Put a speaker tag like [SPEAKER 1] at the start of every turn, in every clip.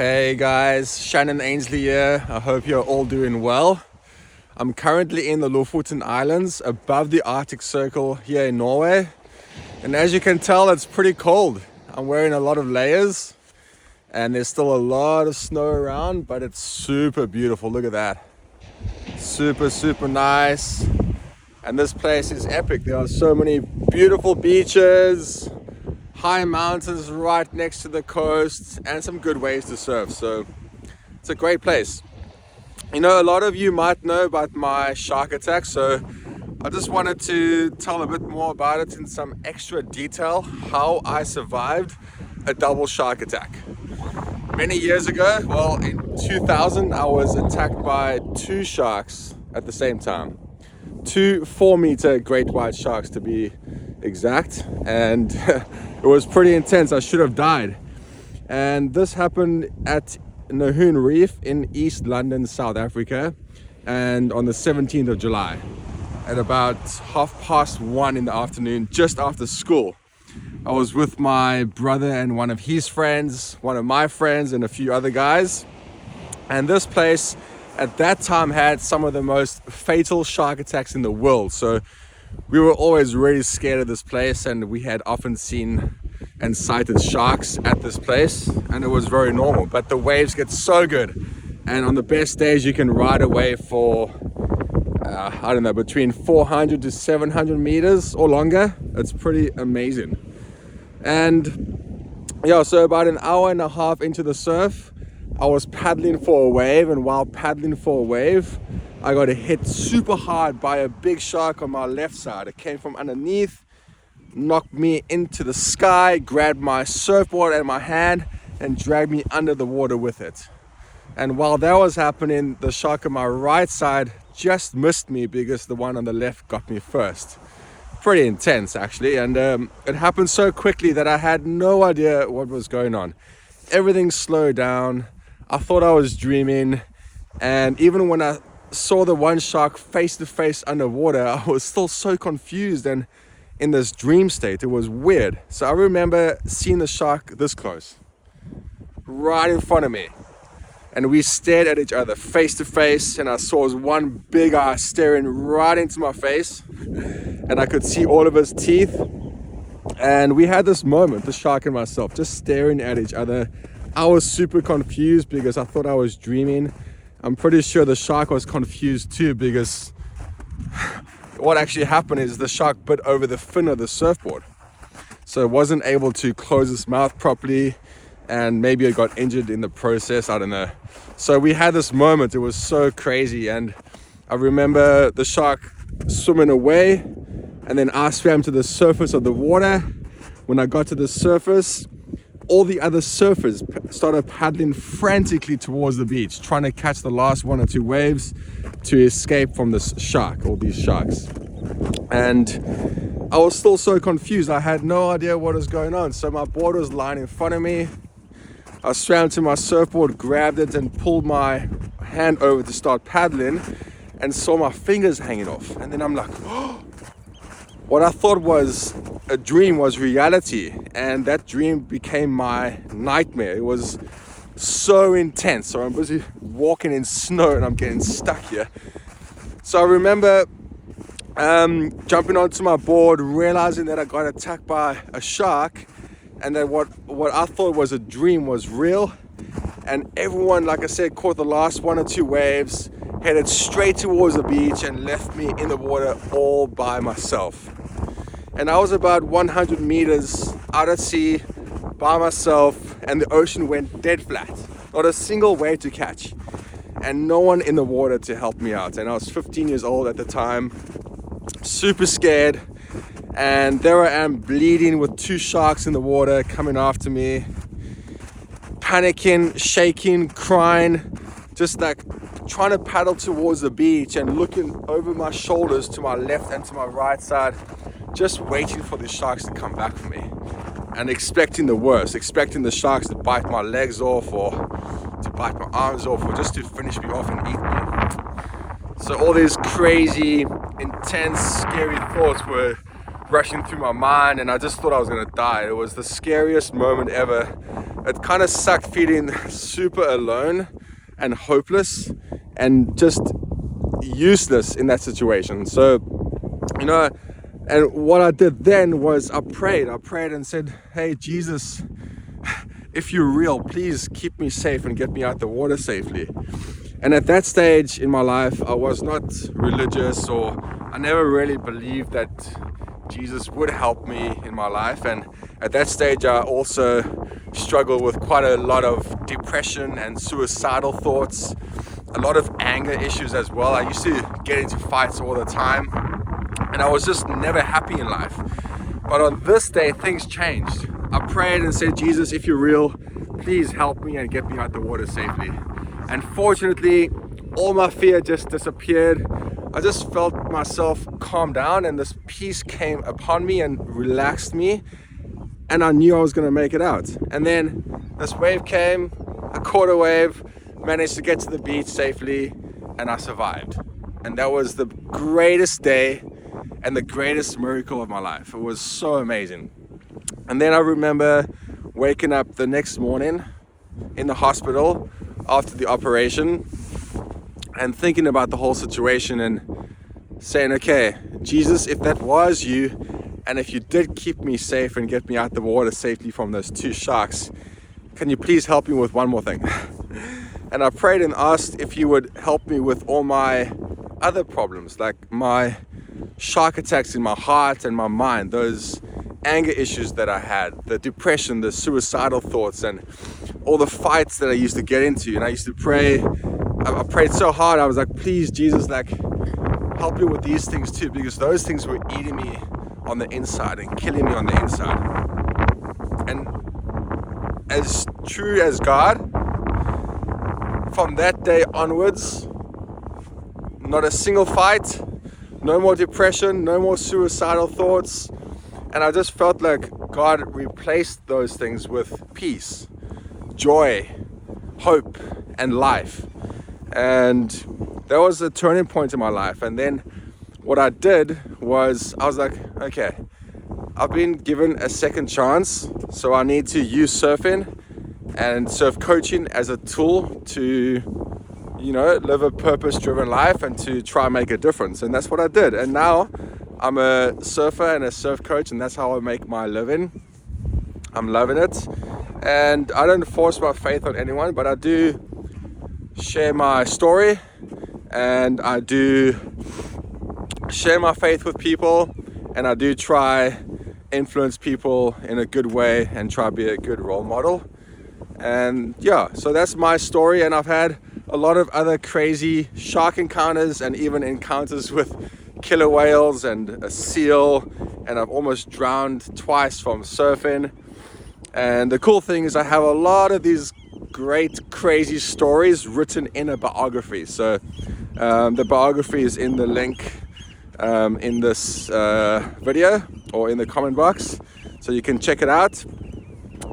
[SPEAKER 1] Hey guys, Shannon, Ainslie here. I hope you're all doing well. I'm currently in the Lofoten Islands above the Arctic Circle here in Norway. And as you can tell, it's pretty cold. I'm wearing a lot of layers and there's still a lot of snow around, but it's super beautiful. Look at that. Super nice. And this place is epic. There are so many beautiful beaches, high mountains right next to the coast, and some good ways to surf. So it's a great place. You know, a lot of you might know about my shark attack, so I just wanted to tell a bit more about it in some extra detail, how I survived a double shark attack. Many years ago, well, in 2000, I was attacked by two sharks at the same time. Two 4-meter great white sharks to be exact, and it was pretty intense. I should have died. And this happened at Nahoon Reef in East London, South Africa, and on the 17th of July at about 1:30 in the afternoon, just after school. I was with my brother and one of his friends, one of my friends, and a few other guys. And this place at that time had some of the most fatal shark attacks in the world. So we were always really scared of this place, and we had often seen and sighted sharks at this place, and it was very normal. But the waves get so good, and on the best days you can ride a wave for I don't know, between 400 to 700 meters or longer. It's pretty amazing. And yeah, so about an hour and a half into the surf, I was paddling for a wave, and while paddling for a wave, I got hit super hard by a big shark on my left side. It came from underneath, knocked me into the sky, grabbed my surfboard and my hand, and dragged me under the water with it. And while that was happening, the shark on my right side just missed me because the one on the left got me first. Pretty intense actually, and it happened so quickly that I had no idea what was going on. Everything slowed down. I thought I was dreaming, and even when I saw the one shark face to face underwater, I was still so confused and in this dream state. It was weird. So I remember seeing the shark this close, right in front of me, and we stared at each other face to face, and I saw his one big eye staring right into my face, and I could see all of his teeth. And we had this moment, the shark and myself, just staring at each other. I was super confused because I thought I was dreaming. I'm pretty sure the shark was confused too, because what actually happened is the shark bit over the fin of the surfboard, so it wasn't able to close its mouth properly, and maybe it got injured in the process, I don't know. So we had this moment. It was so crazy, and I remember the shark swimming away, and then I swam to the surface of the water. When I got to the surface, all the other surfers started paddling frantically towards the beach, trying to catch the last one or two waves to escape from this shark, all these sharks. And I was still so confused. I had no idea what was going on. So my board was lying in front of me. I swam to my surfboard, grabbed it, and pulled my hand over to start paddling, and saw my fingers hanging off. And then I'm like, oh, what I thought was a dream was reality, and that dream became my nightmare. It was so intense. So I'm busy walking in snow and I'm getting stuck here. So I remember jumping onto my board, realizing that I got attacked by a shark, and that what I thought was a dream was real. And everyone, like I said, caught the last one or two waves, headed straight towards the beach, and left me in the water all by myself. And I was about 100 meters out at sea by myself, and the ocean went dead flat. Not a single wave to catch, and no one in the water to help me out. And I was 15 years old at the time, super scared, and there I am bleeding with two sharks in the water coming after me, panicking, shaking, crying, just like trying to paddle towards the beach and looking over my shoulders to my left and to my right side, just waiting for the sharks to come back for me, and expecting the worst, expecting the sharks to bite my legs off, or to bite my arms off, or just to finish me off and eat me. So all these crazy, intense, scary thoughts were rushing through my mind, and I just thought I was gonna die. It was the scariest moment ever. it kind of sucked feeling super alone and hopeless and just useless in that situation. So, and what I did then was I prayed and said, hey, Jesus, if you're real, please keep me safe and get me out the water safely. And at that stage in my life, I was not religious, or I never really believed that Jesus would help me in my life. And at that stage, I also struggled with quite a lot of depression and suicidal thoughts, a lot of anger issues as well. I used to get into fights all the time, and I was just never happy in life. But on this day, things changed. I prayed and said, Jesus, if you're real, please help me and get me out the water safely. And fortunately, all my fear just disappeared. I just felt myself calm down, and this peace came upon me and relaxed me, and I knew I was going to make it out. And then this wave came, I caught a wave, managed to get to the beach safely, and I survived. And that was the greatest day and the greatest miracle of my life. It was so amazing. And then I remember waking up the next morning in the hospital after the operation and thinking about the whole situation and saying, okay, Jesus, if that was you, and if you did keep me safe and get me out the water safely from those 2 sharks, can you please help me with one more thing? And I prayed and asked if you would help me with all my other problems, like my shark attacks in my heart and my mind, those anger issues that I had, the depression, the suicidal thoughts, and all the fights that I used to get into. And I used to pray, I prayed so hard, I was like, please, Jesus, like, help me with these things too, because those things were eating me on the inside and killing me on the inside. And as true as God, from that day onwards, not a single fight, no more depression, no more suicidal thoughts. And I just felt like God replaced those things with peace, joy, hope, and life. And that was a turning point in my life. And then what I did was, I was like, okay, I've been given a second chance, so I need to use surfing and surf coaching as a tool to, live a purpose-driven life and to try and make a difference. And that's what I did. And now I'm a surfer and a surf coach, and that's how I make my living. I'm loving it. And I don't force my faith on anyone, but I do share my story, and I do share my faith with people, and I do try influence people in a good way and try to be a good role model. And yeah, so that's my story. And I've had a lot of other crazy shark encounters and even encounters with killer whales and a seal, and I've almost drowned twice from surfing. And the cool thing is I have a lot of these great crazy stories written in a biography. So the biography is in the link in this video or in the comment box, so you can check it out.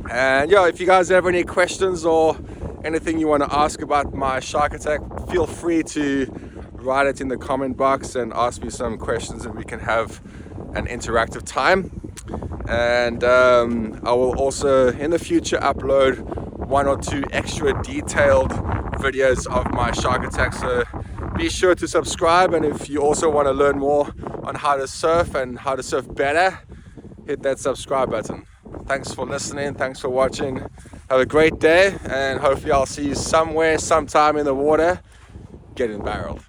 [SPEAKER 1] And yeah, if you guys have any questions or anything you want to ask about my shark attack, feel free to write it in the comment box and ask me some questions, and we can have an interactive time. And I will also in the future upload 1 or 2 extra detailed videos of my shark attack, so be sure to subscribe. And if you also want to learn more on how to surf and how to surf better, hit that subscribe button. Thanks for listening, thanks for watching. Have a great day, and hopefully I'll see you somewhere, sometime in the water, getting barreled.